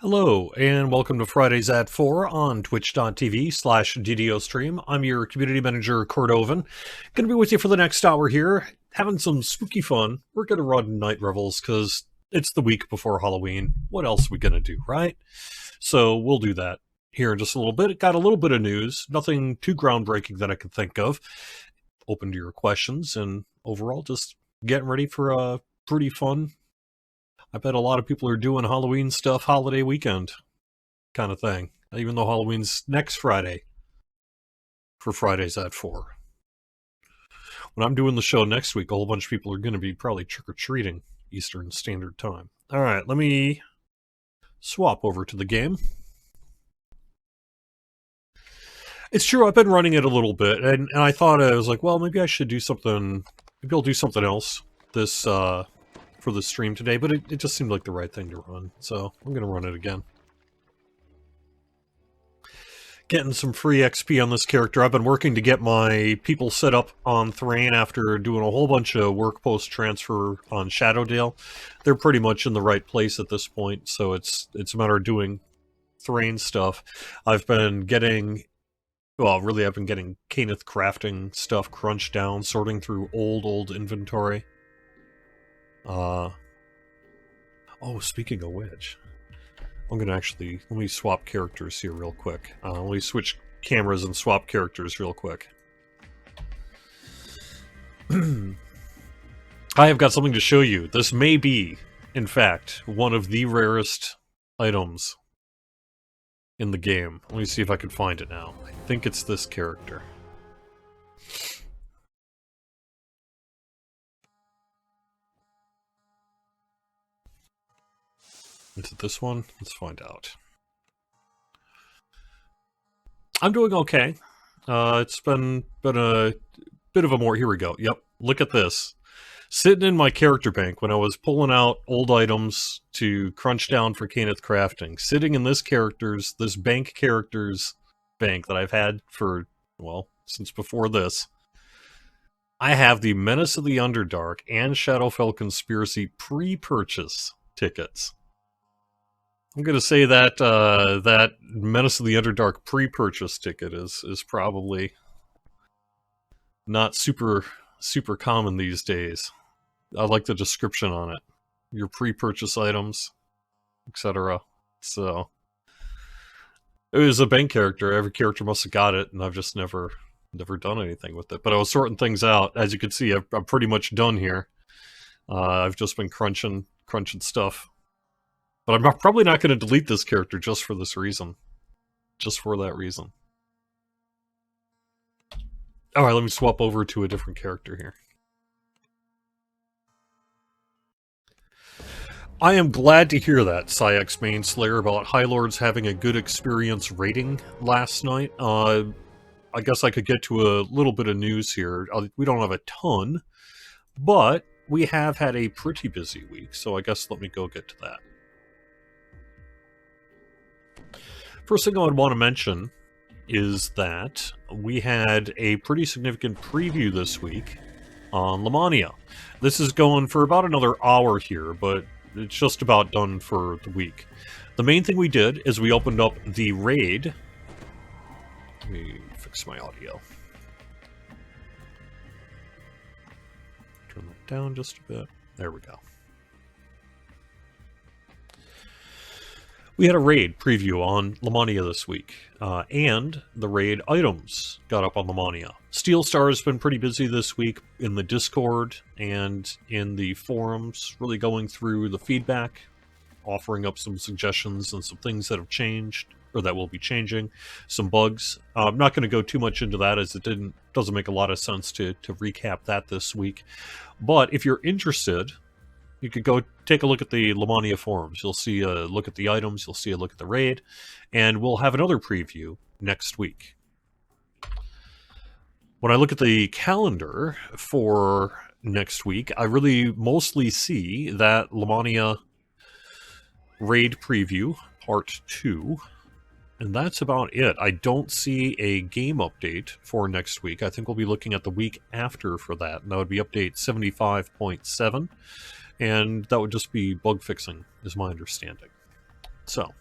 Hello, and welcome to Fridays at 4 on twitch.tv/DDOstream. I'm your community manager, Cordovan. Going to be with you for the next hour here, having some spooky fun. We're going to run Night Revels because it's the week before Halloween. What else are we going to do, right? So we'll do that here in just a little bit. It got a little bit of news, nothing too groundbreaking that I can think of. Open to your questions, and overall, just getting ready for a pretty fun, I bet a lot of people are doing Halloween stuff holiday weekend kind of thing, even though Halloween's next Friday for Fridays at 4. When I'm doing the show next week, a whole bunch of people are going to be probably trick-or-treating Eastern Standard Time. All right, let me swap over to the game. It's true, I've been running it a little bit, and I thought, I was like, well, maybe I should do something, maybe I'll do something else for the stream today, but it just seemed like the right thing to run, so I'm going to run it again. Getting some free XP on this character. I've been working to get my people set up on Thrain after doing a whole bunch of work post transfer on Shadowdale. They're pretty much in the right place at this point, so it's a matter of doing Thrain stuff. I've been getting... Well, really, I've been getting Caneth crafting stuff crunched down, sorting through old inventory. Oh, speaking of which, I'm gonna actually, let me swap characters here real quick. Let me switch cameras and swap characters real quick. I have got something to show you. This may be, in fact, one of the rarest items in the game. Let me see if I can find it now. I think it's this character. Is it this one? Let's find out. I'm doing okay. It's been a bit of a more... Here we go. Yep, look at this. Sitting in my character bank when I was pulling out old items to crunch down for Caneth crafting. Sitting in this bank character's bank that I've had for, well, since before this. I have the Menace of the Underdark and Shadowfell Conspiracy pre-purchase tickets. I'm going to say that that Menace of the Underdark pre-purchase ticket is probably not super common these days. I like the description on it. Your pre-purchase items, etc. So it was a bank character. Every character must have got it, and I've just never done anything with it. But I was sorting things out. As you can see, I'm pretty much done here. I've just been crunching stuff. But I'm probably not going to delete this character just for this reason. Just for that reason. Alright, let me swap over to a different character here. I am glad to hear that, Syx Mainslayer, about High Lords having a good experience rating last night. I guess I could get to a little bit of news here. We don't have a ton, but we have had a pretty busy week, so I guess let me go get to that. First thing I would want to mention is that we had a pretty significant preview this week on Lamania. This is going for about another hour here, but it's just about done for the week. The main thing we did is we opened up the raid. Let me fix my audio. Turn that down just a bit. There we go. We had a raid preview on Lamania this week, and the raid items got up on Lamania. Steel Star has been pretty busy this week in the Discord and in the forums, really going through the feedback, offering up some suggestions and some things that have changed, or that will be changing, some bugs. I'm not going to go too much into that as it doesn't make a lot of sense to recap that this week. But if you're interested, you could go take a look at the Lamania forums. You'll see a look at the items, you'll see a look at the raid, and we'll have another preview next week. When I look at the calendar for next week, I really mostly see that Lamania raid preview, part 2, and that's about it. I don't see a game update for next week. I think we'll be looking at the week after for that, and that would be update 75.7. And that would just be bug fixing, is my understanding. So,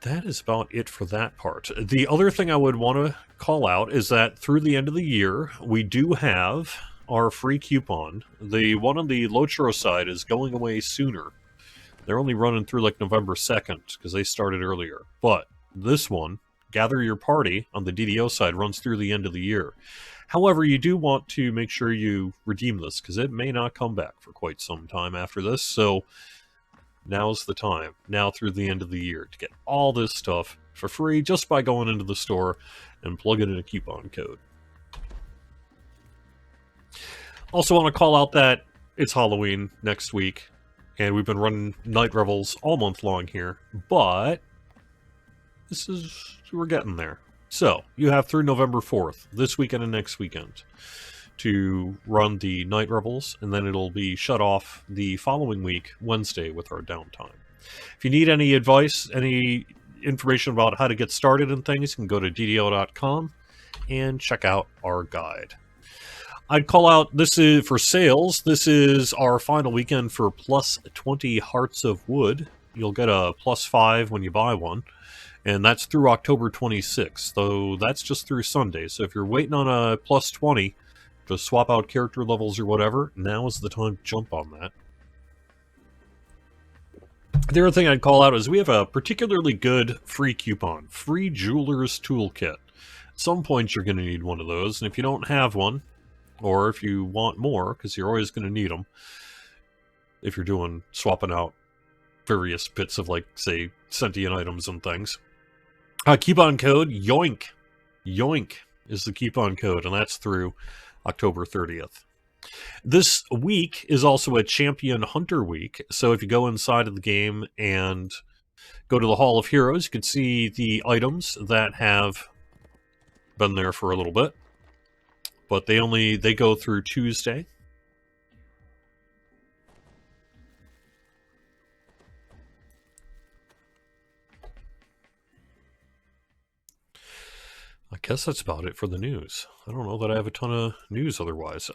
that is about it for that part. The other thing I would want to call out is that through the end of the year, we do have our free coupon. The one on the Lochro side is going away sooner. They're only running through like November 2nd because they started earlier. But this one, Gather Your Party, on the DDO side, runs through the end of the year. However, you do want to make sure you redeem this because it may not come back for quite some time after this. So now's the time, now through the end of the year, to get all this stuff for free just by going into the store and plugging in a coupon code. Also want to call out that it's Halloween next week, and we've been running Night Revels all month long here, but we're getting there. So, you have through November 4th, this weekend and next weekend, to run the Night Revels, and then it'll be shut off the following week, Wednesday, with our downtime. If you need any advice, any information about how to get started and things, you can go to ddo.com and check out our guide. I'd call out, this is for sales, this is our final weekend for plus 20 Hearts of Wood. You'll get a plus 5 when you buy one. And that's through October 26th, though that's just through Sunday. So if you're waiting on a plus 20 to swap out character levels or whatever, now is the time to jump on that. The other thing I'd call out is we have a particularly good free coupon, Free Jeweler's Toolkit. At some point you're going to need one of those, and if you don't have one, or if you want more, because you're always going to need them, if you're doing swapping out various bits of, like, say, sentient items and things. Coupon code YOINK. YOINK is the coupon code, and that's through October 30th. This week is also a Champion Hunter week, so if you go inside of the game and go to the Hall of Heroes, you can see the items that have been there for a little bit, but they go through Tuesday. I guess that's about it for the news. I don't know that I have a ton of news otherwise.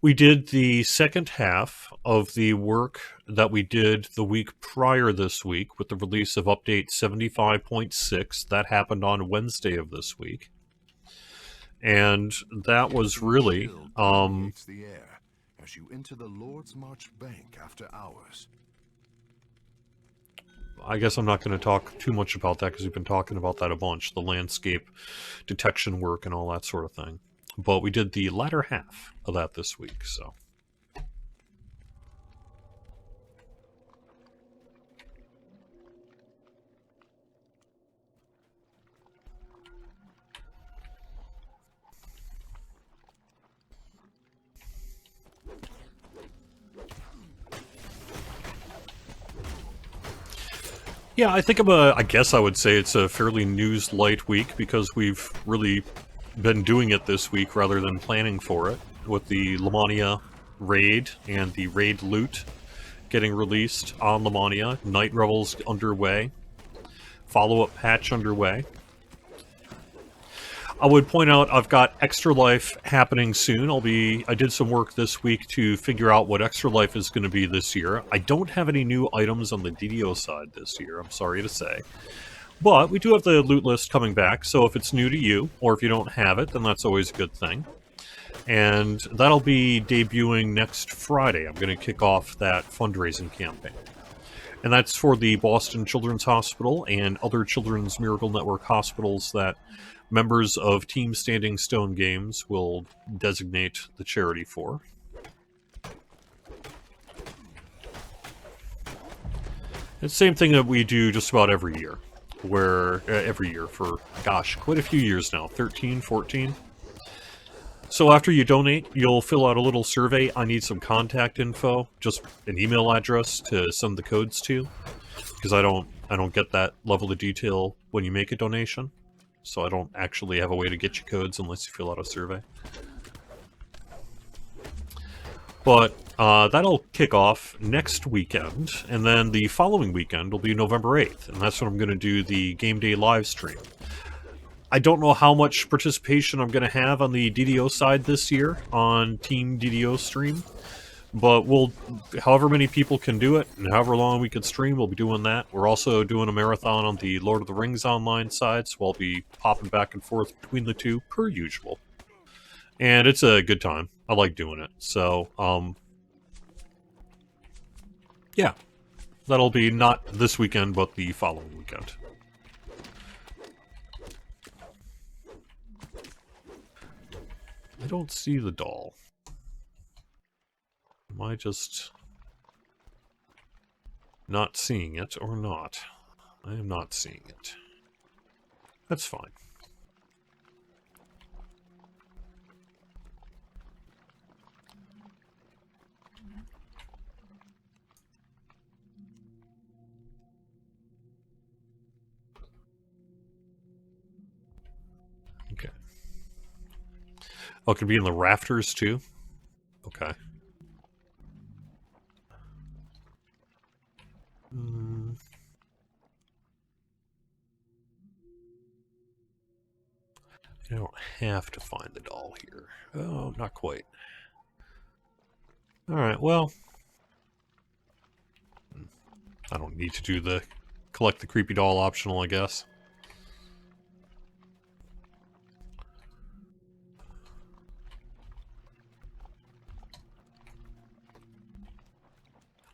We did the second half of the work that we did the week prior this week with the release of update 75.6. That happened on Wednesday of this week. And that was really the air as you enter the Lord's March Bank after hours. I guess I'm not going to talk too much about that because we've been talking about that a bunch, the landscape detection work and all that sort of thing. But we did the latter half of that this week, so. Yeah, I think I guess I would say it's a fairly news-light week because we've really been doing it this week rather than planning for it, with the Lamania raid and the raid loot getting released on Lamania, Night Revels underway, follow-up patch underway. I would point out I've got Extra Life happening soon. I did some work this week to figure out what Extra Life is going to be this year. I don't have any new items on the DDO side this year, I'm sorry to say. But we do have the loot list coming back, so if it's new to you, or if you don't have it, then that's always a good thing. And that'll be debuting next Friday. I'm going to kick off that fundraising campaign. And that's for the Boston Children's Hospital and other Children's Miracle Network hospitals that members of Team Standing Stone Games will designate the charity for. It's the same thing that we do just about every year, for, gosh, quite a few years now, 13, 14. So after you donate, you'll fill out a little survey. I need some contact info, just an email address to send the codes to, because I don't get that level of detail when you make a donation. So I don't actually have a way to get you codes unless you fill out a survey. But that'll kick off next weekend, and then the following weekend will be November 8th, and that's when I'm going to do the Game Day live stream. I don't know how much participation I'm going to have on the DDO side this year on Team DDO stream, But we'll, however many people can do it, and however long we can stream, we'll be doing that. We're also doing a marathon on the Lord of the Rings online side, so I'll be popping back and forth between the two, per usual. And it's a good time. I like doing it. So, yeah. That'll be not this weekend, but the following weekend. I don't see the doll. Am I just not seeing it or not? I am not seeing it. That's fine. Okay. Oh, it could be in the rafters too? Okay. I don't have to find the doll here. Oh, not quite. Alright, well. I don't need to do the collect the creepy doll optional, I guess.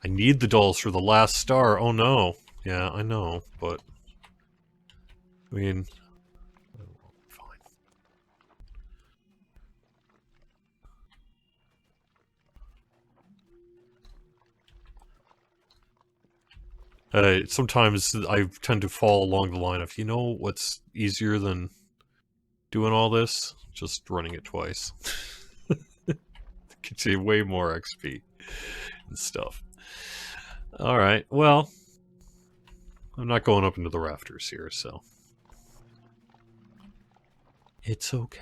I need the dolls for the last star. Oh no. Yeah, I know, but I mean, fine. Sometimes I tend to fall along the line of, you know what's easier than doing all this? Just running it twice. Gets you way more XP and stuff. Alright, well, I'm not going up into the rafters here, so it's okay.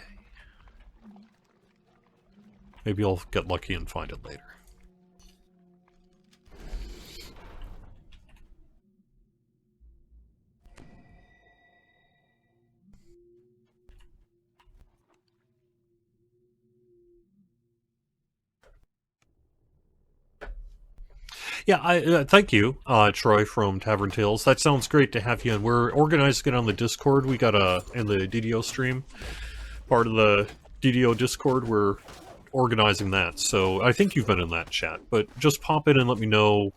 Maybe I'll get lucky and find it later. Yeah, I thank you, Troy from Tavern Tales. That sounds great to have you in. We're organizing it on the Discord. We got in the DDO stream, part of the DDO Discord. We're organizing that. So I think you've been in that chat, but just pop in and let me know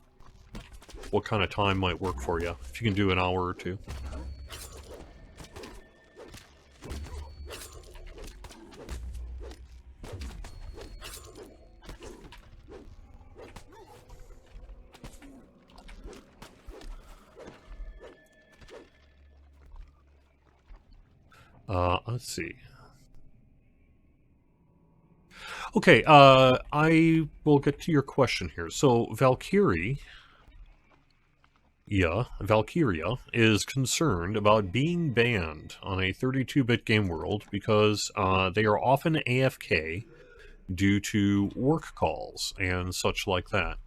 what kind of time might work for you. If you can do an hour or two. Let's see. Okay, I will get to your question here. So, Valkyria is concerned about being banned on a 32-bit game world because they are often AFK due to work calls and such like that.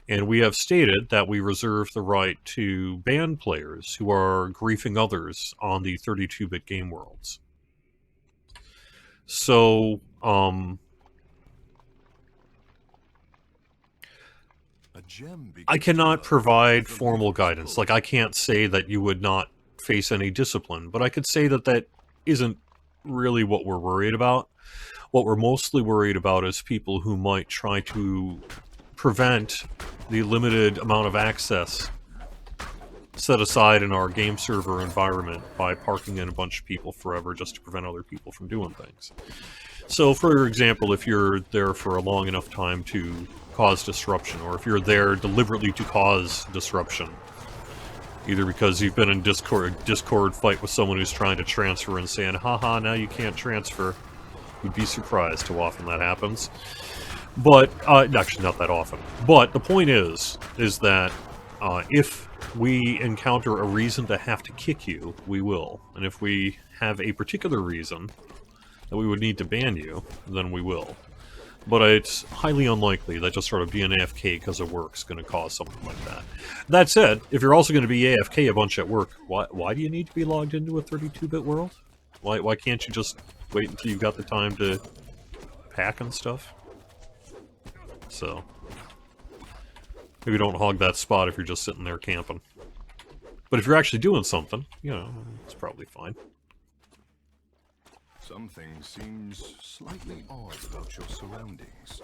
And we have stated that we reserve the right to ban players who are griefing others on the 32-bit game worlds. So, I cannot provide formal guidance. Like, I can't say that you would not face any discipline, but I could say that that isn't really what we're worried about. What we're mostly worried about is people who might try to prevent the limited amount of access set aside in our game server environment by parking in a bunch of people forever just to prevent other people from doing things. So, for example, if you're there for a long enough time to cause disruption, or if you're there deliberately to cause disruption, either because you've been in Discord fight with someone who's trying to transfer and saying, haha, now you can't transfer. You'd be surprised how often that happens. But, actually not that often. But the point is that if we encounter a reason to have to kick you, we will. And if we have a particular reason that we would need to ban you, then we will. But it's highly unlikely that just sort of being AFK because of work is going to cause something like that. That said, if you're also going to be AFK a bunch at work, why do you need to be logged into a 32-bit world? Why can't you just wait until you've got the time to pack and stuff? So, Maybe don't hog that spot if you're just sitting there camping. But if you're actually doing something, you know, it's probably fine. Something seems slightly odd about your surroundings.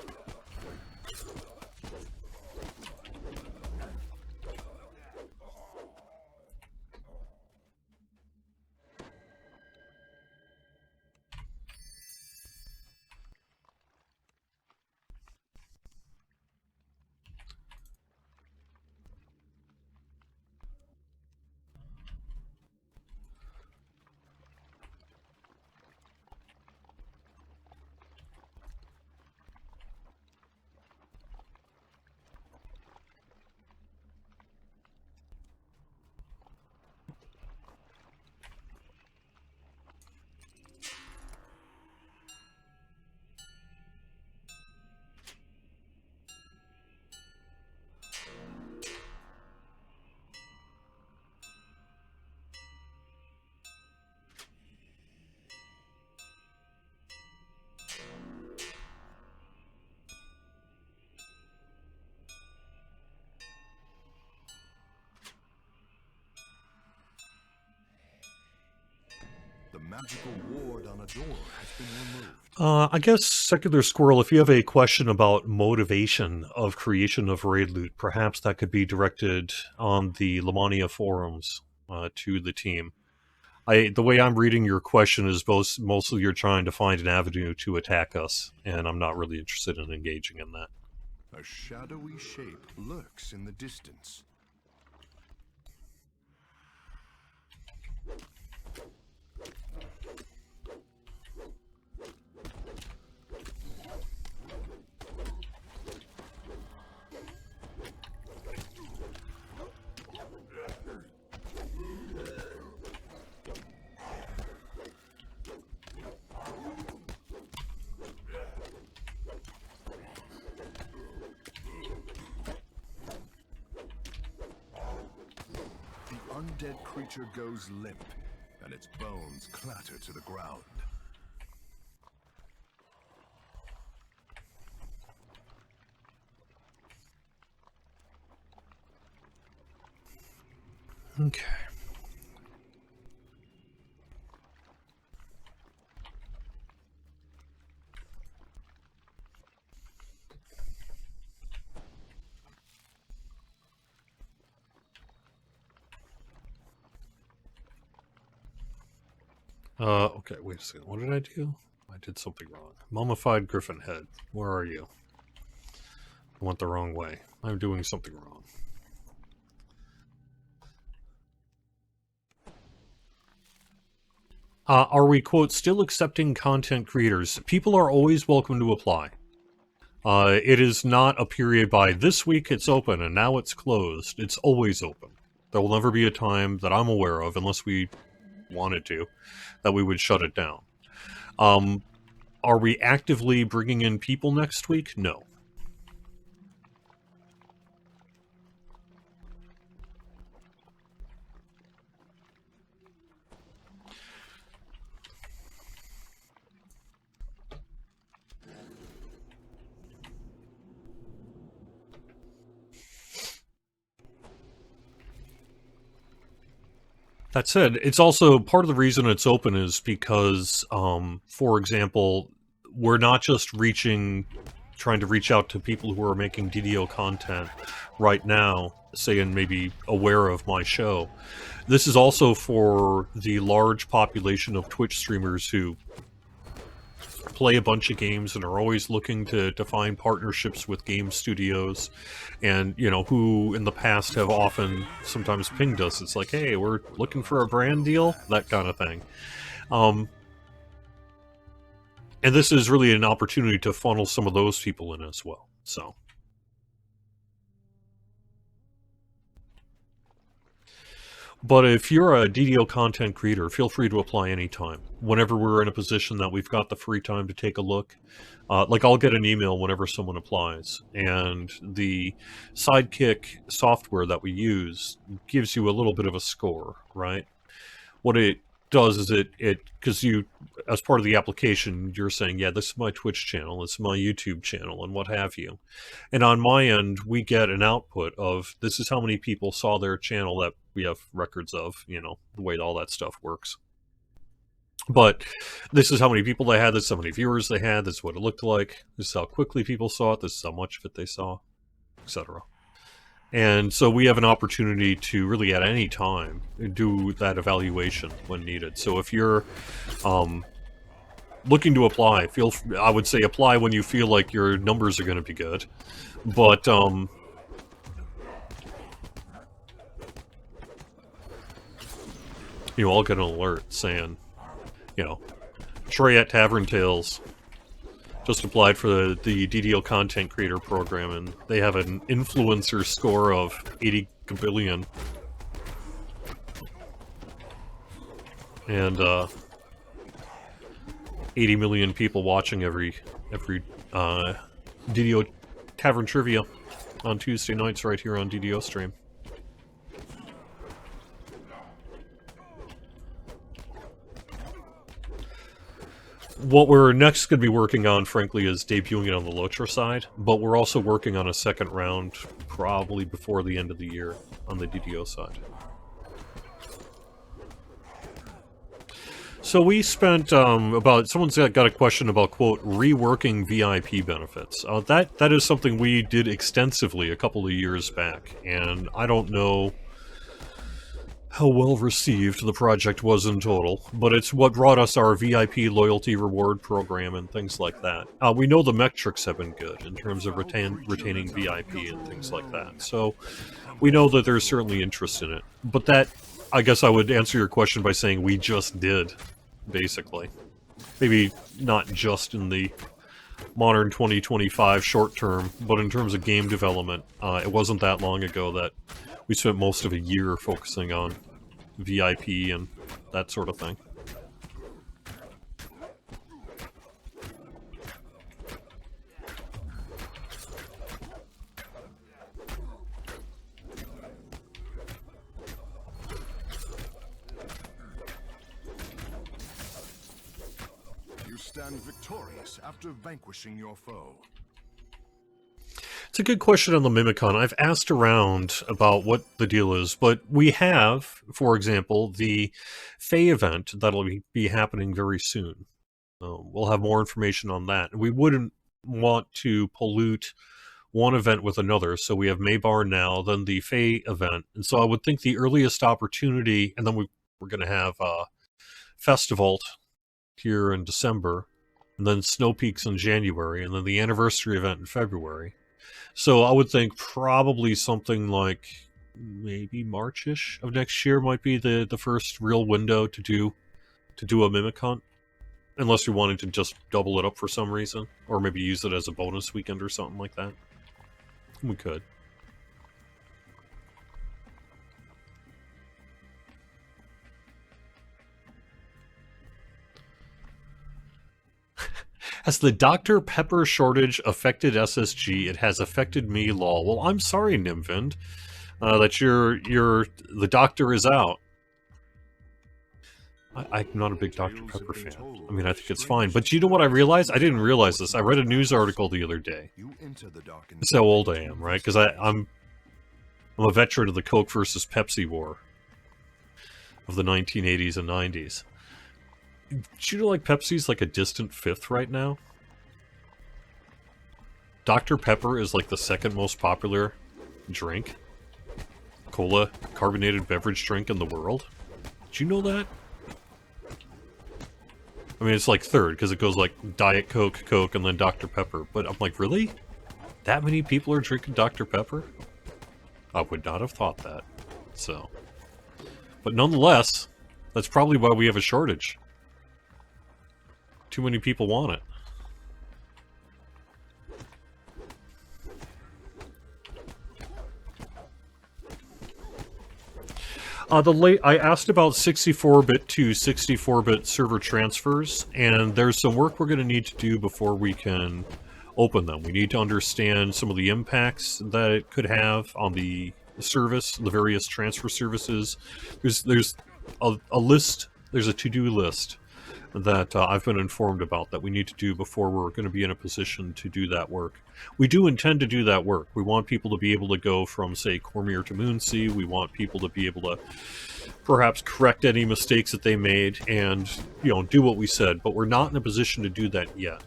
The magical ward on a door has been removed. I guess, Secular Squirrel, if you have a question about motivation of creation of raid loot, perhaps that could be directed on the Lamania forums to the team. The way I'm reading your question is mostly you're trying to find an avenue to attack us, and I'm not really interested in engaging in that. A shadowy shape lurks in the distance. Undead creature goes limp, and its bones clatter to the ground. Okay. Okay, wait a second. What did I do? I did something wrong. Mummified griffin head. Where are you? I went the wrong way. I'm doing something wrong. Are we, quote, still accepting content creators? People are always welcome to apply. It is not a period by this week it's open and now it's closed. It's always open. There will never be a time that I'm aware of, unless we wanted to, that we would shut it down. Are we actively bringing in people next week? No. That said, it's also part of the reason it's open is because, for example, we're not just trying to reach out to people who are making DDO content right now, saying maybe aware of my show. This is also for the large population of Twitch streamers who play a bunch of games and are always looking to find partnerships with game studios, and, you know, who in the past have often sometimes pinged us. It's like, hey, we're looking for a brand deal, that kind of thing. And this is really an opportunity to funnel some of those people in as well. So, but if you're a DDO content creator, feel free to apply anytime. Whenever we're in a position that we've got the free time to take a look, like I'll get an email whenever someone applies, and the Sidekick software that we use gives you a little bit of a score, right? What it does is it because you, as part of the application, you're saying, yeah, this is my Twitch channel, this is my YouTube channel, and what have you. And on my end, we get an output of this is how many people saw their channel that we have records of, you know, the way all that stuff works. But this is how many people they had, this is how many viewers they had, this is what it looked like, this is how quickly people saw it, this is how much of it they saw, etc. And so we have an opportunity to really at any time do that evaluation when needed. So if you're looking to apply, I would say apply when you feel like your numbers are going to be good. But you know, I'll get an alert saying, you know, Trey at Tavern Tales just applied for the DDL Content Creator Program, and they have an influencer score of 80 billion. And 80 million people watching every DDO Tavern Trivia on Tuesday nights right here on DDO Stream. What we're next going to be working on, frankly, is debuting it on the Lotra side, but we're also working on a second round probably before the end of the year on the DDO side. So we spent someone's got a question about, quote, reworking VIP benefits. That is something we did extensively a couple of years back, and I don't know how well received the project was in total, but it's what brought us our VIP loyalty reward program and things like that. We know the metrics have been good in terms of retaining VIP and things like that, so we know that there's certainly interest in it. But that, I guess I would answer your question by saying we just did, basically. Maybe not just in the modern 2025 short term, but in terms of game development, it wasn't that long ago that we spent most of a year focusing on VIP and that sort of thing. You stand victorious after vanquishing your foe. It's a good question on the Mimicon. I've asked around about what the deal is, but we have, for example, the Fae event that'll be happening very soon. We'll have more information on that. We wouldn't want to pollute one event with another, so we have Maybar now, then the Fae event, and so I would think the earliest opportunity, and then we're going to have Festival here in December, and then Snow Peaks in January, and then the anniversary event in February. So I would think probably something like maybe March-ish of next year might be the first real window to do a Mimic Hunt. Unless you're wanting to just double it up for some reason. Or maybe use it as a bonus weekend or something like that. We could. Has the Dr. Pepper shortage affected SSG? It has affected me, lol. Well, I'm sorry, Nimvind, that the doctor is out. I'm not a big Dr. Pepper fan. I mean, I think it's fine. But you know what I realized? I didn't realize this. I read a news article the other day. This is how old I am, right? Because I'm a veteran of the Coke versus Pepsi war of the 1980s and 90s. Do you know, like, Pepsi's like a distant fifth right now? Dr. Pepper is like the second most popular drink. Cola, carbonated beverage drink in the world. Did you know that? I mean, it's like third, because it goes like Diet Coke, Coke, and then Dr. Pepper. But I'm like, really? That many people are drinking Dr. Pepper? I would not have thought that. So. But nonetheless, that's probably why we have a shortage. Too many people want it. I asked about 64-bit to 64-bit server transfers, and there's some work we're going to need to do before we can open them. We need to understand some of the impacts that it could have on the service, the various transfer services. There's a list There's a to-do list that I've been informed about that we need to do before we're going to be in a position to do that work. We do intend to do that work. We want people to be able to go from, say, Cormier to Moonsea. We want people to be able to perhaps correct any mistakes that they made and, do what we said. But we're not in a position to do that yet.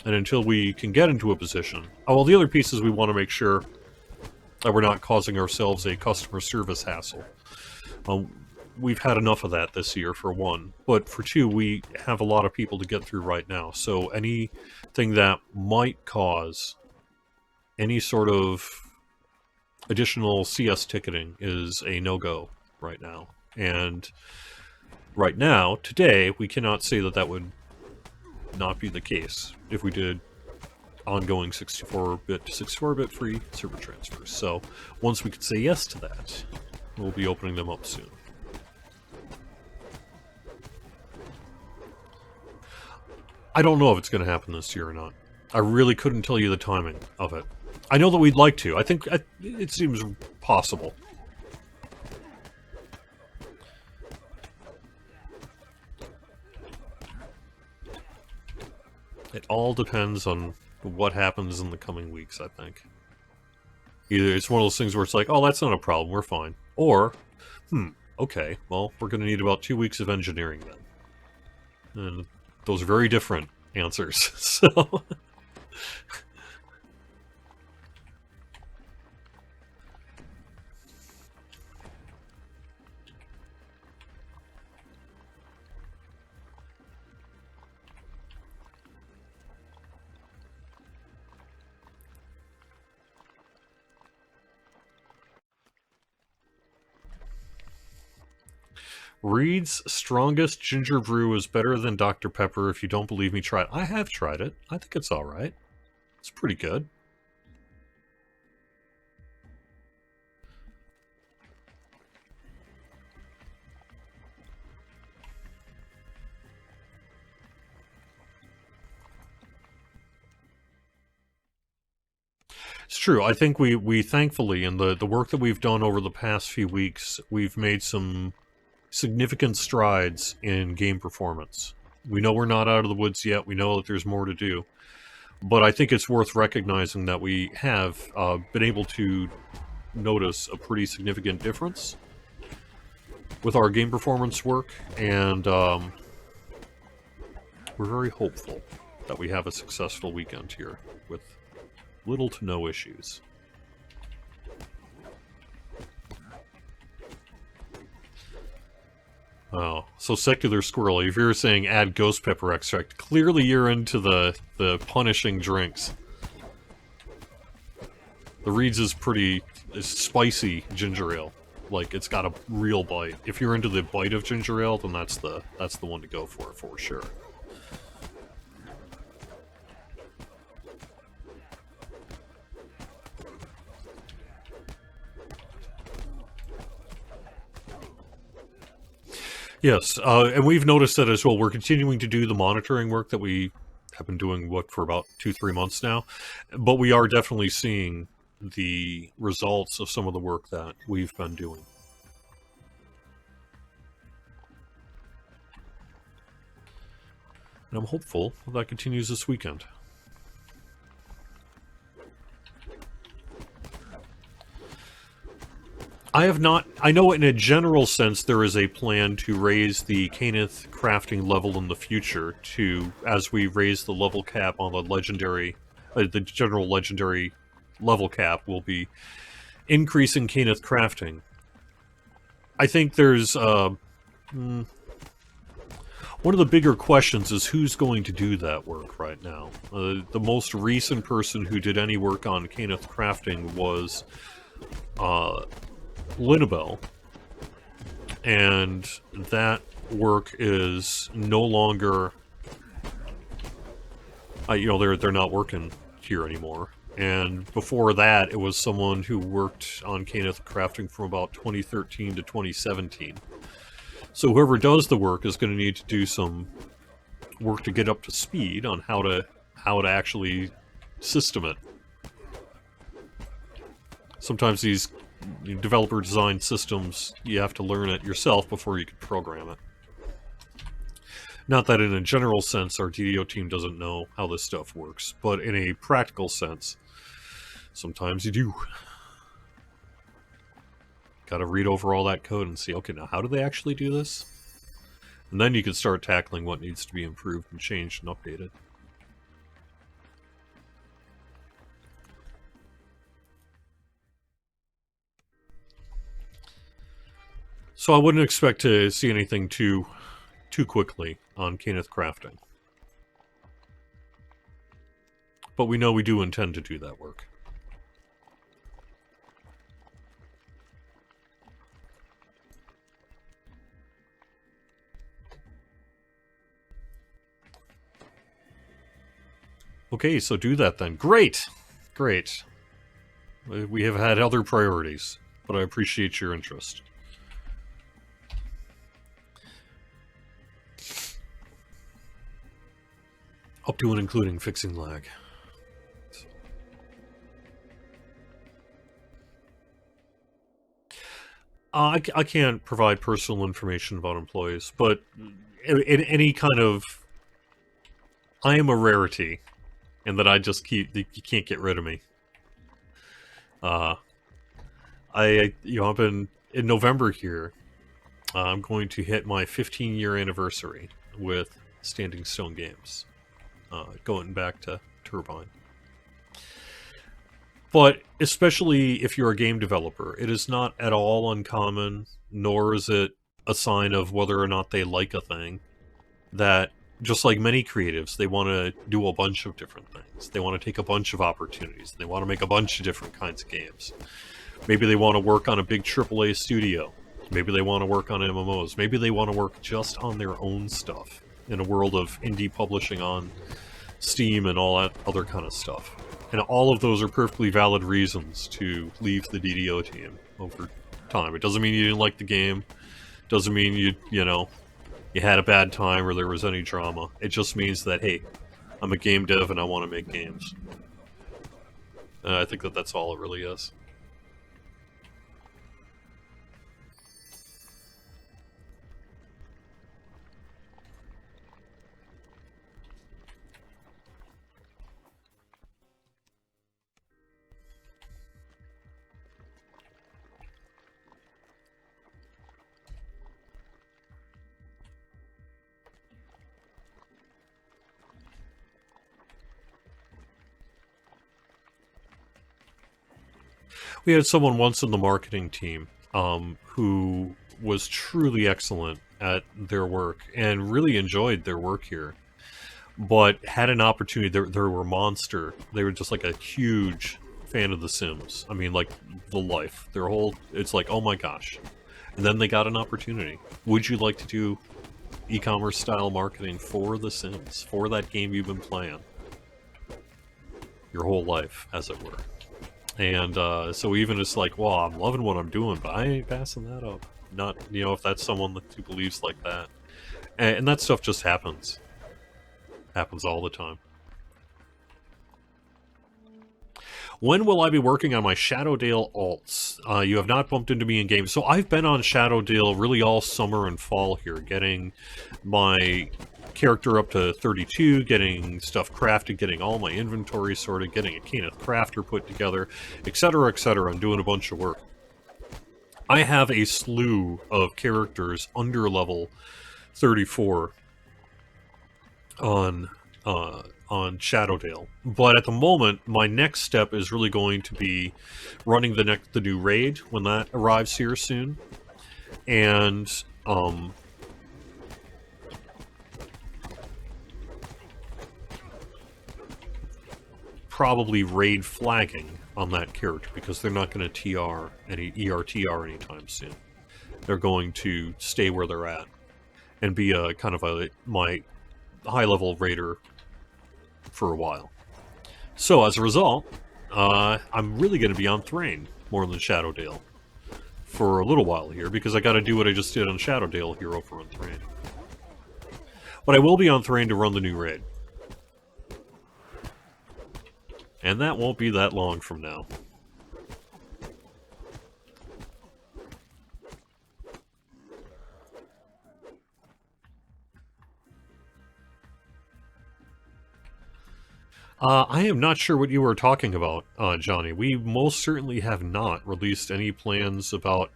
And until we can get into a position... Oh, well, the other piece is we want to make sure that we're not causing ourselves a customer service hassle. We've had enough of that this year, for one. But for two, we have a lot of people to get through right now. So anything that might cause any sort of additional CS ticketing is a no-go right now. And right now, today, we cannot say that that would not be the case if we did ongoing 64-bit to 64-bit free server transfers. So once we could say yes to that, we'll be opening them up soon. I don't know if it's going to happen this year or not. I really couldn't tell you the timing of it. I know that we'd like to. I think it seems possible. It all depends on what happens in the coming weeks, I think. Either it's one of those things where it's like, oh, that's not a problem, we're fine. Or, okay, well, we're going to need about 2 weeks of engineering then. And those are very different answers, so... Reed's strongest ginger brew is better than Dr. Pepper. If you don't believe me, try it. I have tried it. I think it's alright. It's pretty good. It's true. I think we thankfully, in the work that we've done over the past few weeks, we've made some significant strides in game performance. We know we're not out of the woods yet. We know that there's more to do. But I think it's worth recognizing that we have been able to notice a pretty significant difference with our game performance work, and we're very hopeful that we have a successful weekend here with little to no issues. Oh, so Secular Squirrel, if you're saying add ghost pepper extract, clearly you're into the punishing drinks. The Reed's is pretty spicy ginger ale. Like, it's got a real bite. If you're into the bite of ginger ale, then that's the one to go for sure. Yes, and we've noticed that as well. We're continuing to do the monitoring work that we have been doing, for about 2-3 months now. But we are definitely seeing the results of some of the work that we've been doing. And I'm hopeful that continues this weekend. I know in a general sense there is a plan to raise the Caneth crafting level in the future as we raise the level cap on the legendary, the general legendary level cap will be increasing Caneth crafting. I think there's, one of the bigger questions is who's going to do that work right now. The most recent person who did any work on Caneth crafting was, Linabel, and that work is no longer, they're not working here anymore. And before that, it was someone who worked on Caneth crafting from about 2013 to 2017. So whoever does the work is going to need to do some work to get up to speed on how to actually system it. Sometimes these developer-designed systems, you have to learn it yourself before you can program it. Not that in a general sense our DDO team doesn't know how this stuff works, but in a practical sense, sometimes you do. Gotta read over all that code and see, okay, now how do they actually do this? And then you can start tackling what needs to be improved and changed and updated. So I wouldn't expect to see anything too quickly on Kenneth crafting. But we know we do intend to do that work. Okay, so do that then. Great! Great. We have had other priorities, but I appreciate your interest. Up to and including fixing lag. I can't provide personal information about employees, but in any kind of... I am a rarity, and that I just keep... You can't get rid of me. I've been... In November here, I'm going to hit my 15-year anniversary with Standing Stone Games. Going back to Turbine. But especially if you're a game developer, it is not at all uncommon, nor is it a sign of whether or not they like a thing, that just like many creatives, they want to do a bunch of different things. They want to take a bunch of opportunities. They want to make a bunch of different kinds of games. Maybe they want to work on a big AAA studio. Maybe they want to work on MMOs. Maybe they want to work just on their own stuff in a world of indie publishing on Steam and all that other kind of stuff. And all of those are perfectly valid reasons to leave the DDO team over time. It doesn't mean you didn't like the game. Doesn't mean you had a bad time or there was any drama. It just means that, hey, I'm a game dev and I want to make games. And I think that that's all it really is. We had someone once in the marketing team who was truly excellent at their work and really enjoyed their work here, but had an opportunity. They were a monster. They were just like a huge fan of The Sims. I mean, like, the life. Their whole... It's like, oh my gosh. And then they got an opportunity. Would you like to do e-commerce style marketing for The Sims? For that game you've been playing? Your whole life, as it were. And so even it's like, well, I'm loving what I'm doing, but I ain't passing that up. Not, if that's someone who believes like that. And that stuff just happens. Happens all the time. When will I be working on my Shadowdale alts? You have not bumped into me in games. So I've been on Shadowdale really all summer and fall here, getting my character up to 32, getting stuff crafted, getting all my inventory sorted, getting a Kenneth crafter put together, etc., etc. I'm doing a bunch of work. I have a slew of characters under level 34 on Shadowdale, but at the moment, my next step is really going to be running the new raid when that arrives here soon, and probably raid flagging on that character because they're not going to TR any ERTR anytime soon. They're going to stay where they're at and be a kind of my high-level raider for a while. So as a result, I'm really going to be on Thrain more than Shadowdale for a little while here because I got to do what I just did on Shadowdale here over on Thrain. But I will be on Thrain to run the new raid. And that won't be that long from now. I am not sure what you were talking about, Johnny. We most certainly have not released any plans about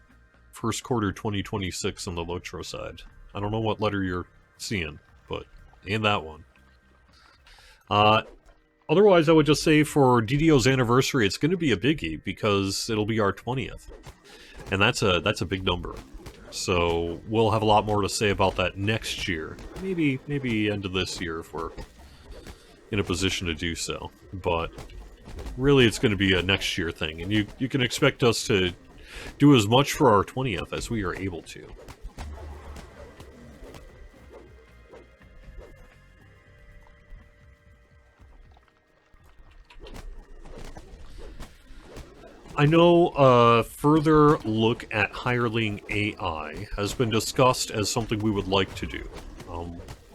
first quarter 2026 on the Lotro side. I don't know what letter you're seeing, but ain't that one. Otherwise, I would just say for DDO's anniversary, it's going to be a biggie because it'll be our 20th, and that's a big number. So we'll have a lot more to say about that next year. Maybe end of this year if we're in a position to do so. But really, it's going to be a next year thing, and you can expect us to do as much for our 20th as we are able to. I know a further look at hireling AI has been discussed as something we would like to do.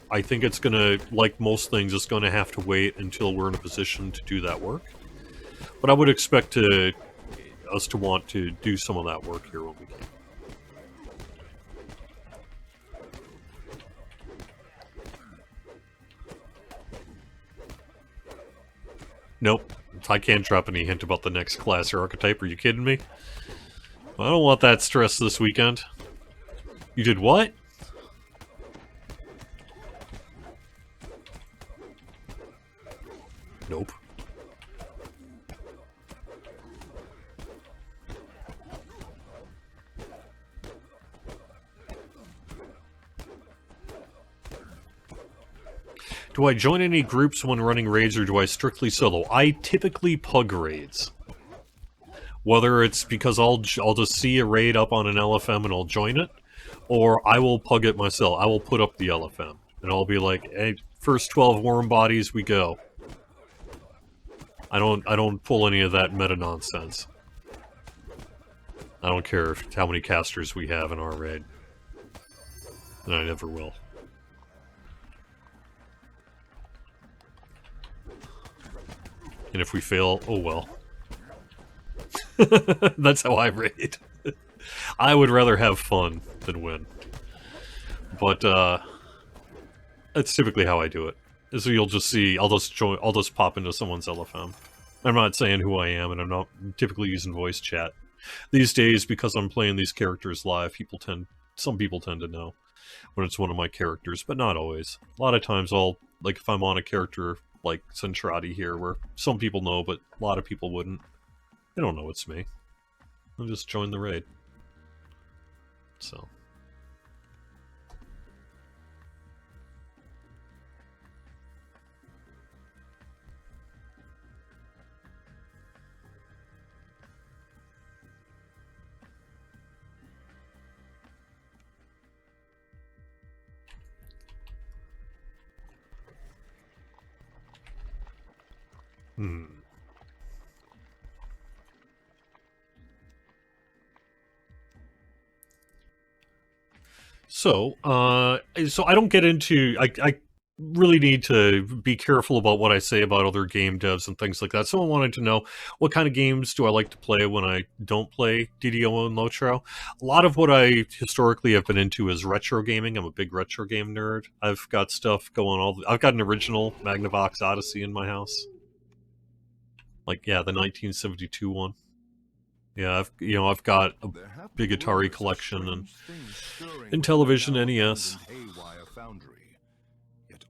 I think it's going to, like most things, it's going to have to wait until we're in a position to do that work. But I would expect us to want to do some of that work here when we can. Nope. I can't drop any hint about the next class or archetype. Are you kidding me? I don't want that stress this weekend. You did what? Nope. Do I join any groups when running raids, or do I strictly solo? I typically pug raids. Whether it's because I'll just see a raid up on an LFM and I'll join it, or I will pug it myself. I will put up the LFM, and I'll be like, hey, first 12 worm bodies, we go. I don't pull any of that meta nonsense. I don't care how many casters we have in our raid. And I never will. And if we fail, oh well. That's how I raid. I would rather have fun than win. But that's typically how I do it. So you'll just see, I'll just pop into someone's LFM. I'm not saying who I am, and I'm not typically using voice chat. These days, because I'm playing these characters live, some people tend to know when it's one of my characters, but not always. A lot of times like if I'm on a character like Centrati here, where some people know, but a lot of people wouldn't. They don't know it's me. I'll just join the raid. So. So I don't get into... I really need to be careful about what I say about other game devs and things like that. Someone wanted to know, what kind of games do I like to play when I don't play DDO and Lotro? A lot of what I historically have been into is retro gaming. I'm a big retro game nerd. I've got stuff going I've got an original Magnavox Odyssey in my house. Like, yeah, the 1972 one. Yeah, I've got a big Atari collection and Intellivision NES.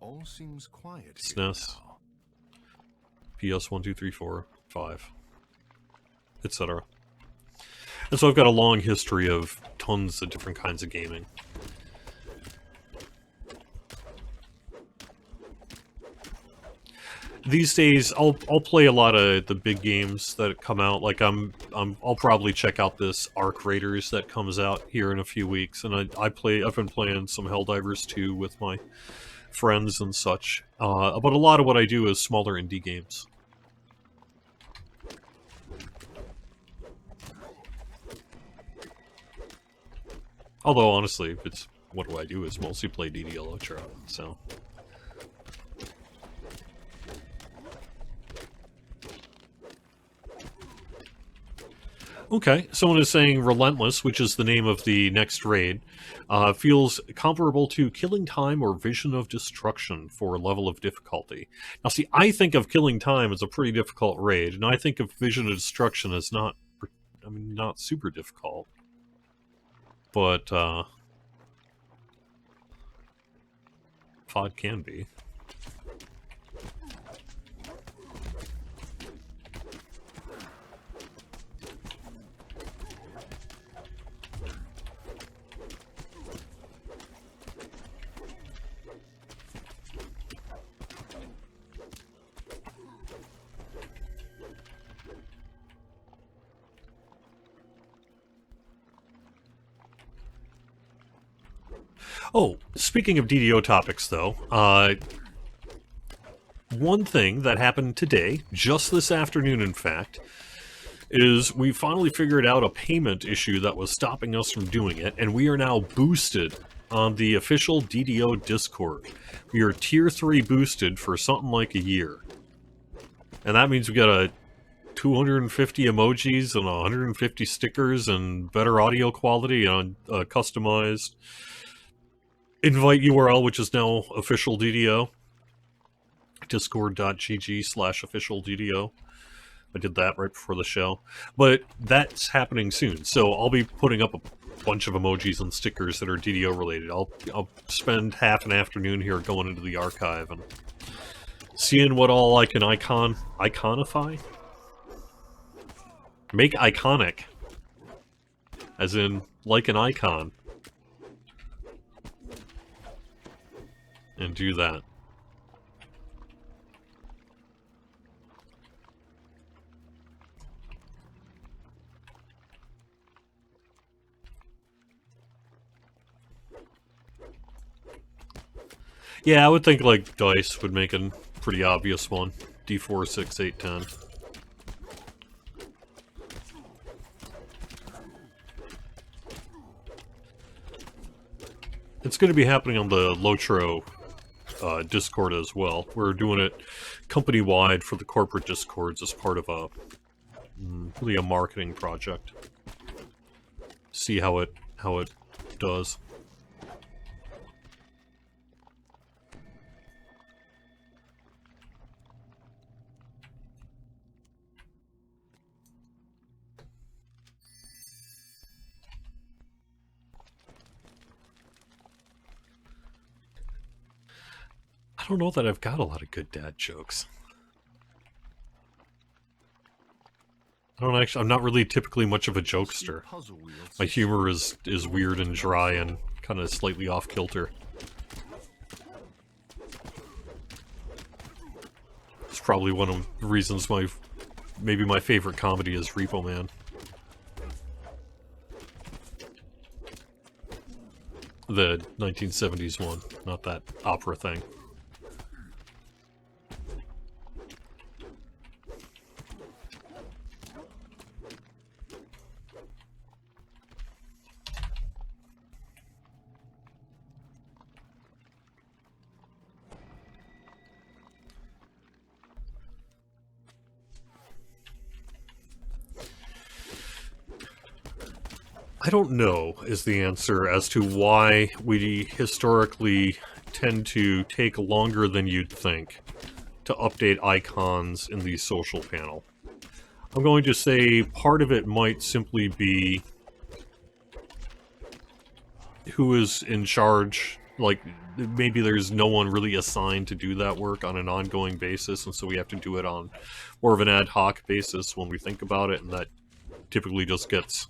SNES. PS 1, 2, 3, 4, 5. Etc. And so I've got a long history of tons of different kinds of gaming. These days, I'll play a lot of the big games that come out. Like I'll probably check out this Arc Raiders that comes out here in a few weeks, and I've been playing some Helldivers 2 with my friends and such. But a lot of what I do is smaller indie games. Although honestly, what do I do is mostly play DDL Ultra, so. Okay, someone is saying Relentless, which is the name of the next raid, feels comparable to Killing Time or Vision of Destruction for level of difficulty. Now, see, I think of Killing Time as a pretty difficult raid, and I think of Vision of Destruction as not, I mean, not super difficult. But, VOD can be. Oh, speaking of DDO topics, though, one thing that happened today, just this afternoon, in fact, is we finally figured out a payment issue that was stopping us from doing it, and we are now boosted on the official DDO Discord. We are Tier 3 boosted for something like a year. And that means we got a 250 emojis and 150 stickers and better audio quality on a customized invite URL, which is now official DDO. Discord.gg/official DDO. I did that right before the show. But that's happening soon, so I'll be putting up a bunch of emojis and stickers that are DDO related. I'll spend half an afternoon here going into the archive and seeing what all I can iconify? Make iconic. As in, like an icon. And do that. Yeah, I would think like dice would make a pretty obvious one. D4, 6, 8, 10. It's going to be happening on the Lotro Discord as well. We're doing it company-wide for the corporate Discords as part of a really a marketing project. See how it does. I don't know that I've got a lot of good dad jokes. I'm not really typically much of a jokester. My humor is weird and dry and kind of slightly off kilter. It's probably one of the reasons maybe my favorite comedy is Repo Man. The 1970s one, not that opera thing. I don't know is the answer as to why we historically tend to take longer than you'd think to update icons in the social panel. I'm going to say part of it might simply be who is in charge. Like, maybe there's no one really assigned to do that work on an ongoing basis, and so we have to do it on more of an ad hoc basis when we think about it, and that typically just gets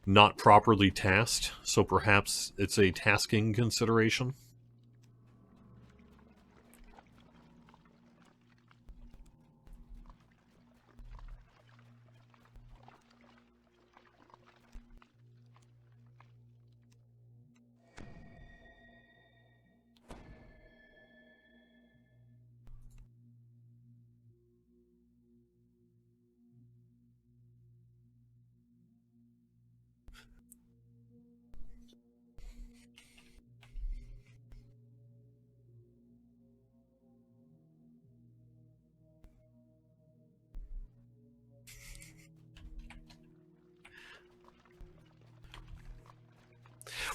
not properly tasked, so perhaps it's a tasking consideration.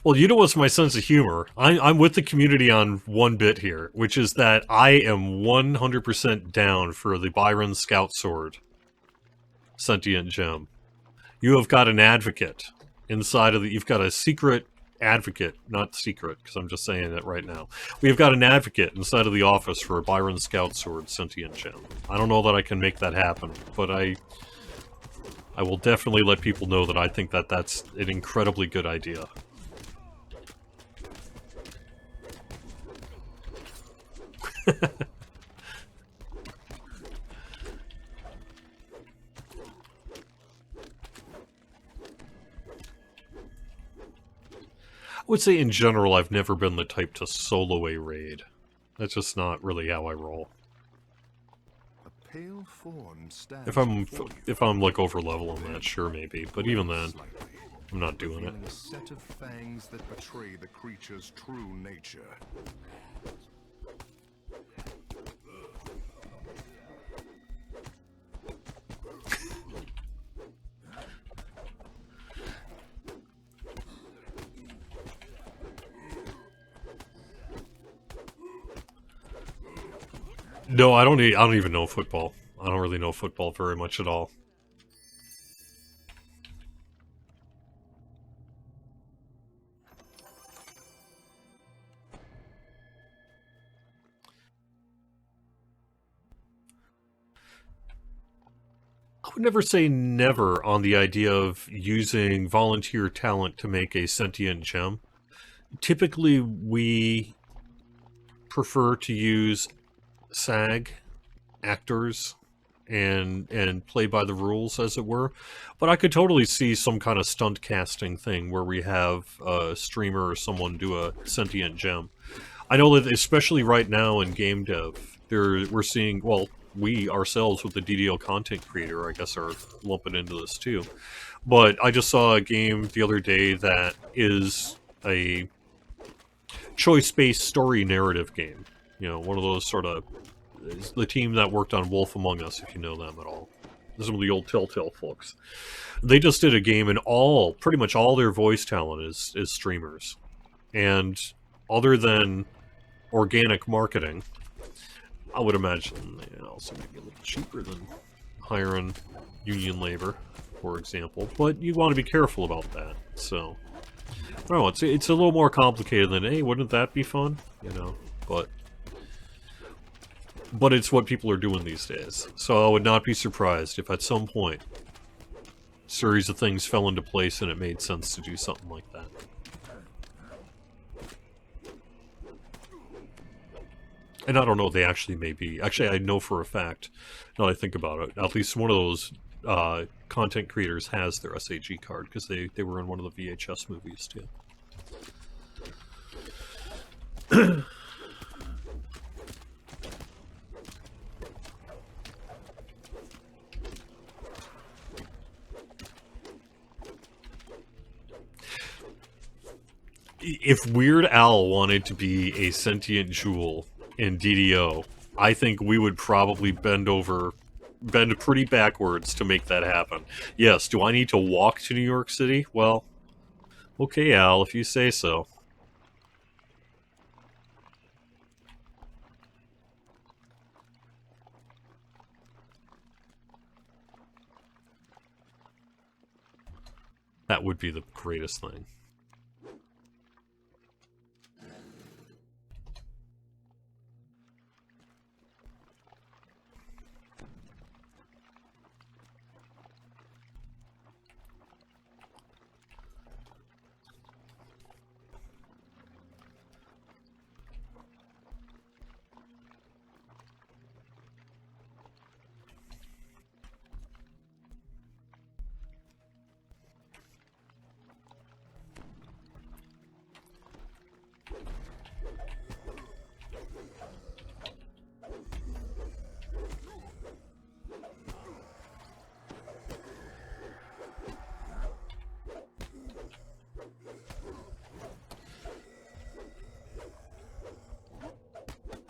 Well, you know what's my sense of humor? I'm with the community on one bit here, which is that I am 100% down for the Byron Scout Sword Sentient Gem. You have got an advocate inside of the... You've got a secret advocate, not secret, because I'm just saying it right now. We've got an advocate inside of the office for a Byron Scout Sword Sentient Gem. I don't know that I can make that happen, but I will definitely let people know that I think that that's an incredibly good idea. I would say in general I've never been the type to solo a raid. That's just not really how I roll. A pale form stands If I'm like over level on that, sure maybe, but even then, I'm not doing it. A set of fangs that betray the creature's true nature. No, I don't even know football. I don't really know football very much at all. I would never say never on the idea of using volunteer talent to make a sentient gem. Typically, we prefer to use SAG actors and play by the rules, as it were. But I could totally see some kind of stunt casting thing where we have a streamer or someone do a sentient gem. I know that especially right now in game dev, we're seeing, well, we ourselves with the DDL content creator, I guess, are lumping into this too. But I just saw a game the other day that is a choice-based story narrative game. You know, one of those sort of... It's the team that worked on Wolf Among Us, if you know them at all. Some of the old Telltale folks. They just did a game, and pretty much all their voice talent is streamers. And other than organic marketing, I would imagine they also might be a little cheaper than hiring union labor, for example. But you want to be careful about that. So, I don't know, it's a little more complicated than, hey, wouldn't that be fun? You know, but it's what people are doing these days. So I would not be surprised if at some point a series of things fell into place and it made sense to do something like that. And I don't know if they actually may be. Actually, I know for a fact, now that I think about it, at least one of those content creators has their SAG card, because they were in one of the VHS movies, too. If Weird Al wanted to be a sentient jewel in DDO, I think we would probably bend pretty backwards to make that happen. Yes, do I need to walk to New York City? Well, okay, Al, if you say so. That would be the greatest thing.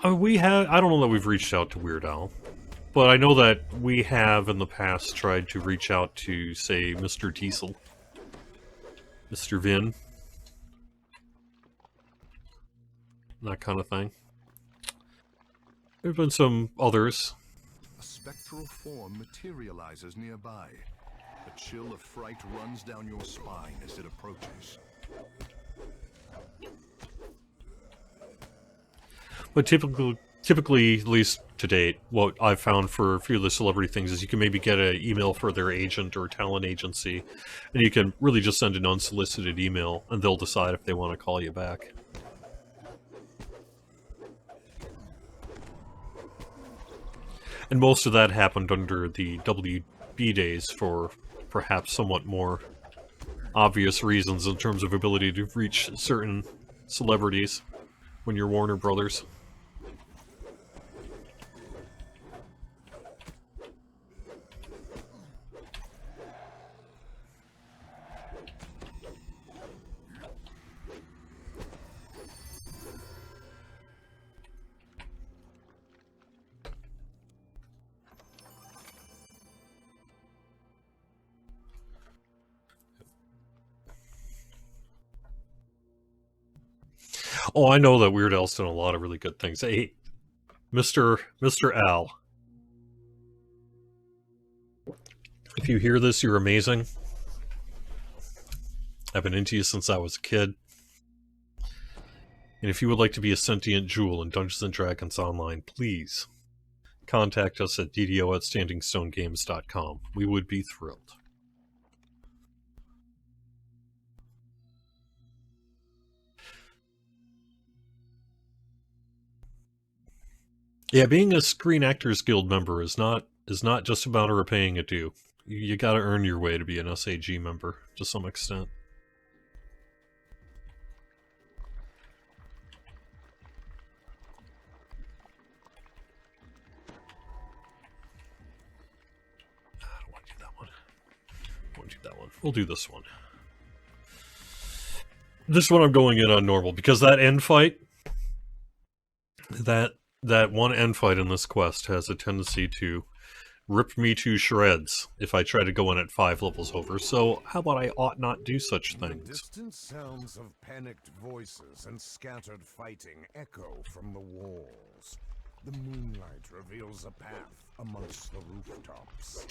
I don't know that we've reached out to Weird Al, but I know that we have in the past tried to reach out to, say, Mr. Diesel, Mr. Vin. that kind of thing. There's been some others. A spectral form materializes nearby. A chill of fright runs down your spine as it approaches. But typically, at least to date, what I've found for a few of the celebrity things is you can maybe get an email for their agent or talent agency, and you can really just send an unsolicited email, and they'll decide if they want to call you back. And most of that happened under the WB days for perhaps somewhat more obvious reasons in terms of ability to reach certain celebrities when you're Warner Brothers. Oh, I know that Weird Al's done a lot of really good things. Hey, Mr. Al, if you hear this, you're amazing. I've been into you since I was a kid. And if you would like to be a sentient jewel in Dungeons & Dragons Online, please contact us at ddo@standingstonegames.com. We would be thrilled. Yeah, being a Screen Actors Guild member is not just about repaying a due. You gotta earn your way to be an SAG member, to some extent. I don't want to do that one. I want to do that one. We'll do this one. This one I'm going in on normal, because that end fight... That one end fight in this quest has a tendency to rip me to shreds if I try to go in at 5 levels over, so how about I ought not do such things? The distant sounds of panicked voices and scattered fighting echo from the walls. The moonlight reveals a path amongst the rooftops.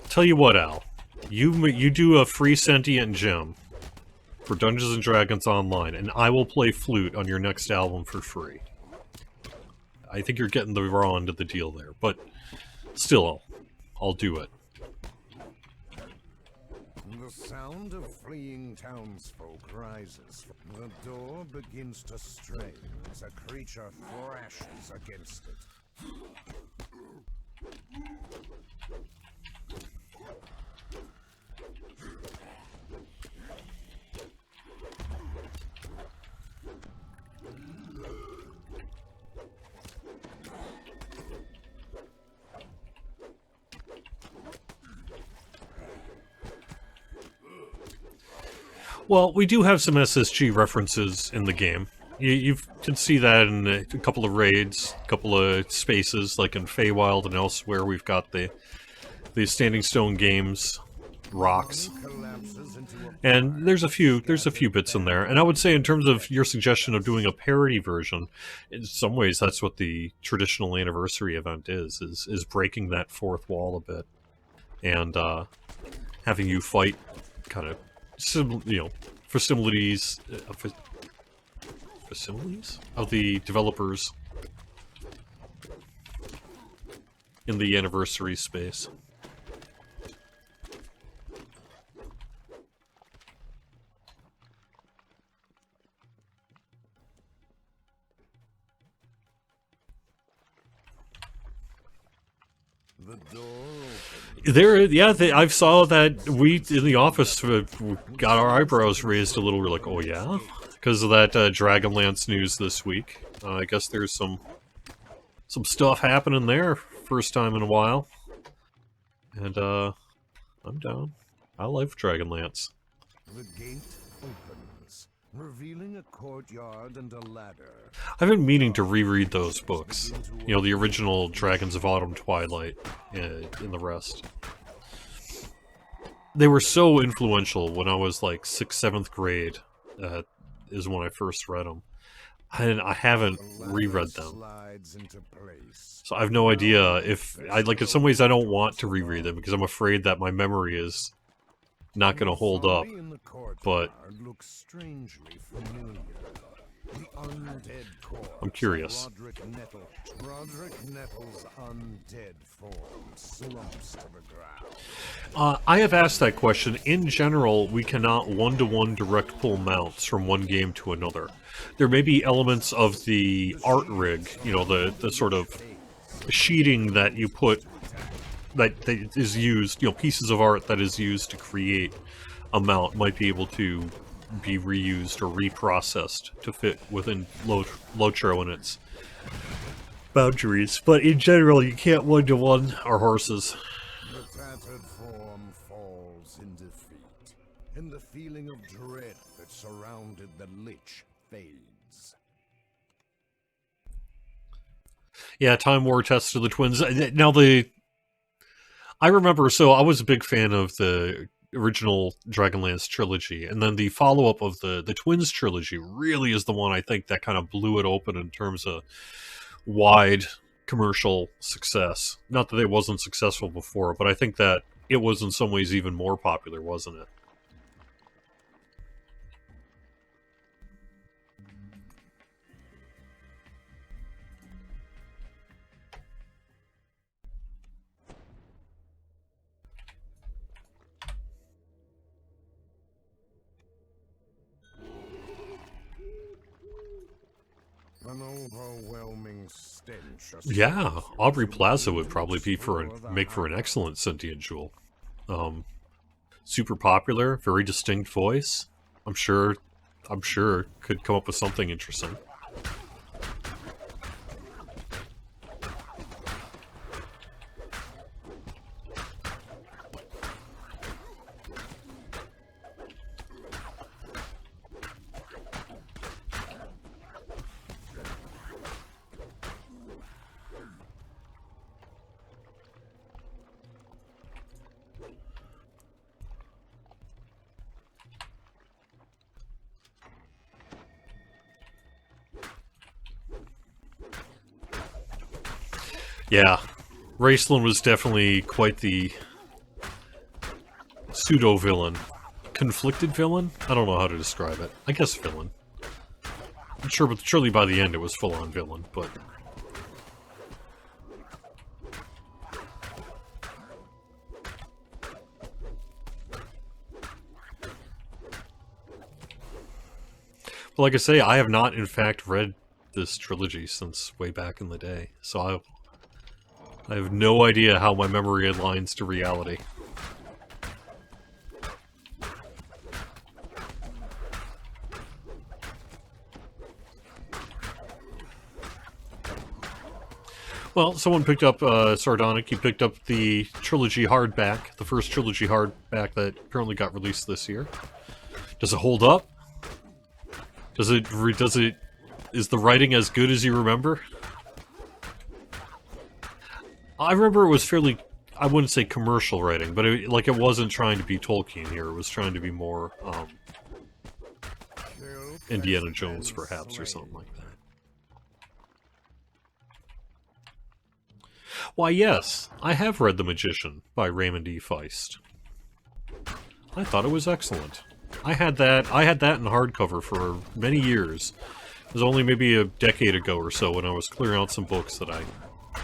Tell you what, Al. You do a free sentient gem for Dungeons & Dragons Online, and I will play flute on your next album for free. I think you're getting the raw end of the deal there, but still, I'll do it. The sound of fleeing townsfolk rises. The door begins to strain as a creature thrashes against it. Well, we do have some SSG references in the game. You can see that in a couple of raids, a couple of spaces, like in Feywild and elsewhere. We've got the Standing Stone Games rocks, and there's a few bits in there. And I would say, in terms of your suggestion of doing a parody version, in some ways that's what the traditional anniversary event is breaking that fourth wall a bit, and having you fight kind of facilities of the developers in the anniversary space. The door I saw that we in the office got our eyebrows raised a little. We're like, oh yeah, because of that Dragonlance news this week. I guess there's some stuff happening there, first time in a while, and I'm down. I like Dragonlance. The gate opens, revealing a courtyard and a ladder. I've been meaning to reread those books. You know, the original Dragons of Autumn, Twilight, and the rest. They were so influential when I was like 6th, 7th grade. is when I first read them. And I haven't The ladder reread them. slides into place. So I have no idea if I like. In some ways, I don't want to reread them because I'm afraid that my memory is not going to hold up. Zombie in the courtyard but- looks strangely familiar. The undead corpse I'm curious. of Roderick Nettle's undead form slumps to the ground. I have asked that question. In general, we cannot one-to-one direct pull mounts from one game to another. There may be elements of the art rig, you know, the sort of sheeting that you put, that is used, you know, pieces of art that is used to create a mount might be able to be reused or reprocessed to fit within Lotro and its boundaries. But in general, you can't one-to-one our horses. The tattered form falls in defeat, and the feeling of dread that surrounded the Lich fades. Yeah, Time War Test of the Twins. Now, I remember, so I was a big fan of the original Dragonlance trilogy, and then the follow-up of the Twins trilogy really is the one I think that kind of blew it open in terms of wide commercial success. Not that it wasn't successful before, but I think that it was in some ways even more popular, wasn't it? An overwhelming stench. Yeah, Aubrey Plaza would probably be make for an excellent Sentient jewel. Super popular, very distinct voice. I'm sure could come up with something interesting. Yeah, Raceland was definitely quite the pseudo-villain. Conflicted villain? I don't know how to describe it. I guess villain. I'm sure, but surely by the end it was full-on villain, but... But like I say, I have not, in fact, read this trilogy since way back in the day, so I have no idea how my memory aligns to reality. Well, someone picked up, Sardonic, he picked up the trilogy hardback, the first trilogy hardback that apparently got released this year. Does it hold up? Is the writing as good as you remember? I remember it was fairly, I wouldn't say commercial writing, but it wasn't trying to be Tolkien here. It was trying to be more Indiana Jones, perhaps, or something like that. Why, yes, I have read The Magician by Raymond E. Feist. I thought it was excellent. I had that in hardcover for many years. It was only maybe a decade ago or so when I was clearing out some books that I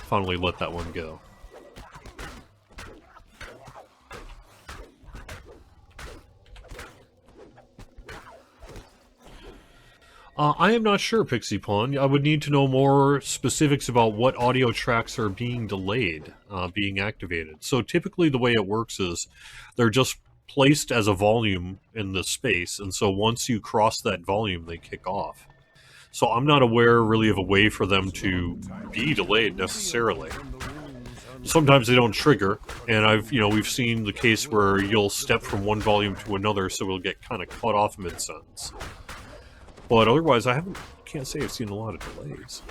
finally let that one go. I am not sure, Pixie Pawn. I would need to know more specifics about what audio tracks are being delayed, being activated. So typically the way it works is they're just placed as a volume in the space, and so once you cross that volume, they kick off. So I'm not aware really of a way for them to be delayed necessarily. Sometimes they don't trigger, and we've seen the case where you'll step from one volume to another, so it'll get kind of cut off mid-sentence. But otherwise, can't say I've seen a lot of delays.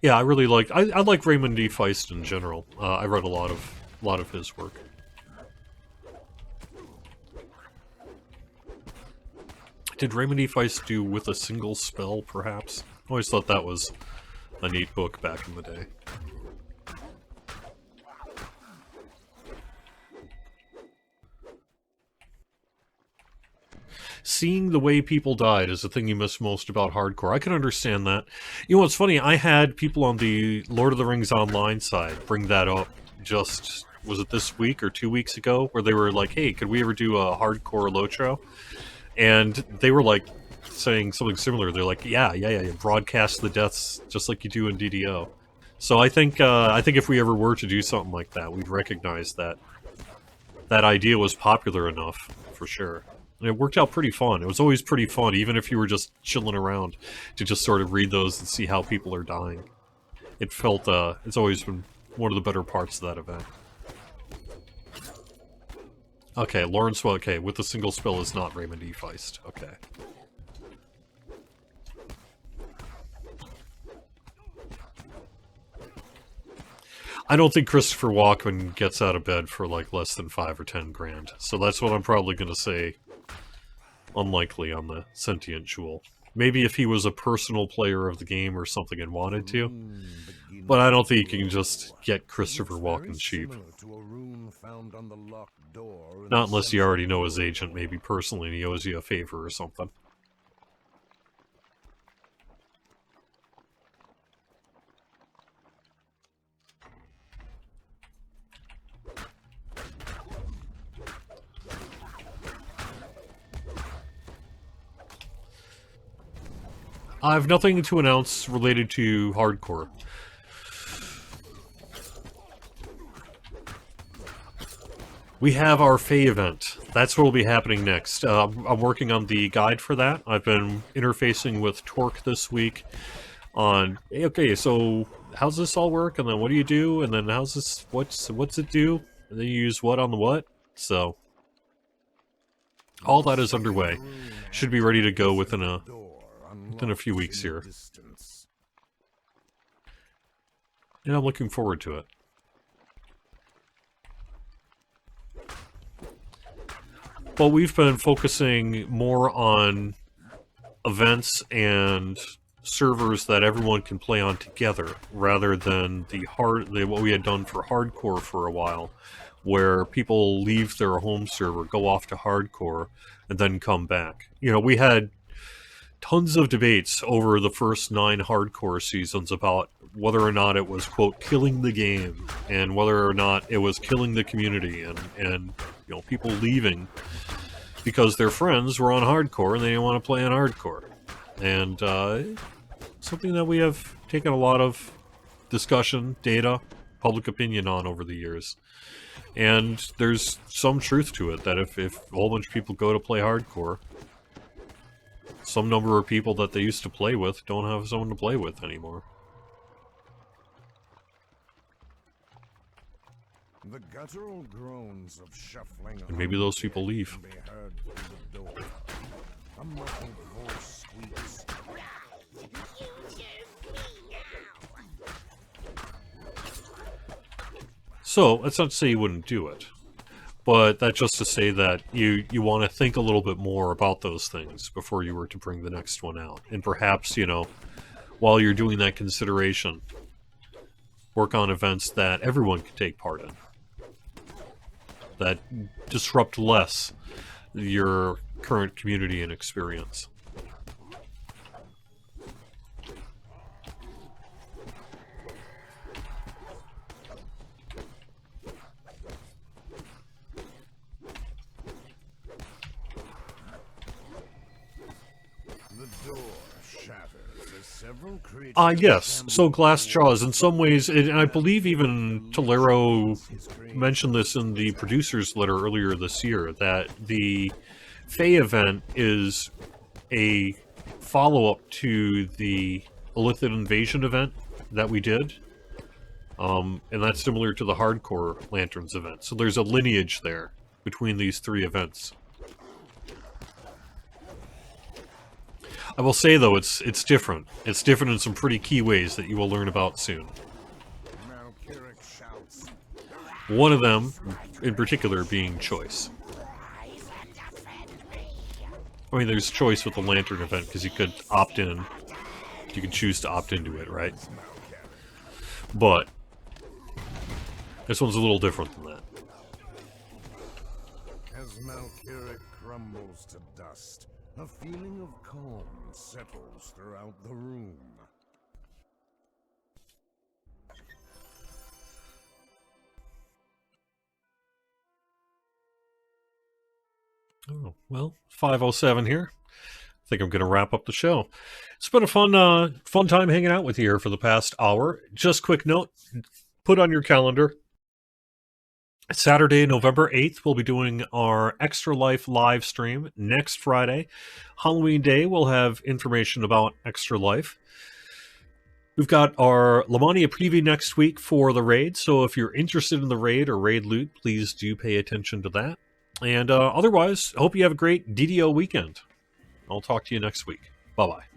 Yeah, I really like. I like Raymond D. Feist in general. I read a lot of his work. Did Raymond D. Feist do With a Single Spell, perhaps? I always thought that was a neat book back in the day. Seeing the way people died is the thing you miss most about hardcore. I can understand that. You know what's funny? I had people on the Lord of the Rings Online side bring that up just, was it this week or 2 weeks ago? Where they were like, hey, could we ever do a hardcore Lotro? And they were like saying something similar. They're like, yeah, broadcast the deaths just like you do in DDO. So I think if we ever were to do something like that, we'd recognize that that idea was popular enough, for sure. And it worked out pretty fun. It was always pretty fun, even if you were just chilling around, to just sort of read those and see how people are dying. It felt, it's always been one of the better parts of that event. Okay, Lawrence, well, okay, With a Single Spell is not Raymond E. Feist. Okay. I don't think Christopher Walken gets out of bed for like less than 5 or 10 grand. So that's what I'm probably going to say. Unlikely on the Sentient Jewel. Maybe if he was a personal player of the game or something and wanted to. But I don't think you can just get Christopher Walken cheap. Not unless you already know his agent, maybe personally, and he owes you a favor or something. I have nothing to announce related to hardcore. We have our Fae event. That's what will be happening next. I'm working on the guide for that. I've been interfacing with Torque this week on, hey, okay, so how's this all work? And then what do you do? And then how's this, what's it do? And then you use what on the what? So, all that is underway. Should be ready to go within a few weeks here. And I'm looking forward to it. But we've been focusing more on events and servers that everyone can play on together, rather than what we had done for hardcore for a while, where people leave their home server, go off to hardcore, and then come back. You know, we had tons of debates over the first 9 hardcore seasons about whether or not it was, quote, killing the game, and whether or not it was killing the community, and you know, people leaving because their friends were on hardcore and they didn't want to play on hardcore. And something that we have taken a lot of discussion, data, public opinion on over the years. And there's some truth to it, that if a whole bunch of people go to play hardcore, some number of people that they used to play with don't have someone to play with anymore. The guttural groans of shuffling And maybe those people leave. can be heard through the door. A muffled voice squeaks. So, that's not to say you wouldn't do it. But that's just to say that you want to think a little bit more about those things before you were to bring the next one out. And perhaps, you know, while you're doing that consideration, work on events that everyone can take part in, that disrupt less your current community and experience. Yes. So glass jaws, in some ways, and I believe even Tolero mentioned this in the producer's letter earlier this year, that the Fae event is a follow-up to the Illithid Invasion event that we did. And that's similar to the Hardcore Lanterns event. So there's a lineage there between these 3 events. I will say though, it's different. It's different in some pretty key ways that you will learn about soon. Malkiric shouts. One of them, in particular, being choice. I mean, there's choice with the lantern event because you could opt in. You can choose to opt into it, right? But this one's a little different than that. As Malkiric crumbles to dust, a feeling of calm settles throughout the room. Oh, well, 5:07 here. I think I'm going to wrap up the show. It's been a fun time hanging out with you here for the past hour. Just quick note, put on your calendar. Saturday, November 8th, we'll be doing our Extra Life live stream. Next Friday, Halloween Day, we'll have information about Extra Life. We've got our Lamania preview next week for the raid, so if you're interested in the raid or raid loot, please do pay attention to that. And otherwise, I hope you have a great DDO weekend. I'll talk to you next week. Bye-bye.